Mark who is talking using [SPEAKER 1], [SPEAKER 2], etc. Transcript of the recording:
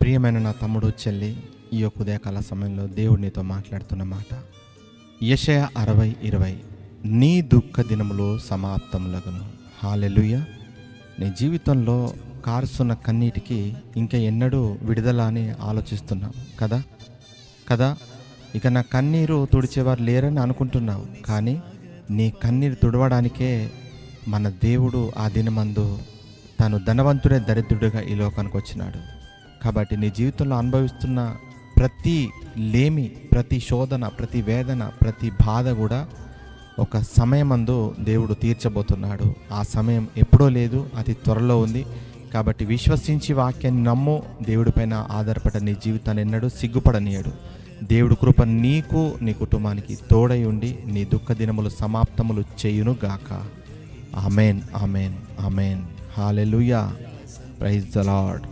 [SPEAKER 1] ప్రియమైన నా తమ్ముడు చెల్లి, ఈ యొక్క ఉదయకాల సమయంలో దేవుడు నీతో మాట్లాడుతున్న మాట యెషయా 60:20, నీ దుఃఖ దినములు సమాప్తములగును. హల్లెలూయా. నీ జీవితంలో కారుస్తున్న కన్నీటికి ఇంకా ఎన్నడూ విడుదల అని ఆలోచిస్తున్నావు కదా. ఇక నా కన్నీరు తుడిచేవారు లేరని అనుకుంటున్నావు. కానీ నీ కన్నీరు తుడవడానికే మన దేవుడు ఆ దినమందు తాను ధనవంతుడే దరిద్రుడిగా ఈ లోకానికి వచ్చినాడు. కాబట్టి నీ జీవితంలో అనుభవిస్తున్న ప్రతి లేమి, ప్రతి శోధన, ప్రతి వేదన, ప్రతి బాధ కూడా ఒక సమయమందు దేవుడు తీర్చబోతున్నాడు. ఆ సమయం ఎప్పుడో లేదు, అతి త్వరలో ఉంది. కాబట్టి విశ్వసించి వాక్యాన్ని నమ్ము. దేవుడి పైన ఆధారపడ్డ నీ జీవితాన్ని ఎన్నడూ సిగ్గుపడనీయడు. దేవుడు కృప నీకు, నీ కుటుంబానికి తోడై ఉండి నీ దుఃఖ దినములు సమాప్తములు చేయును గాక. Amen, amen, amen. Hallelujah. Praise the lord.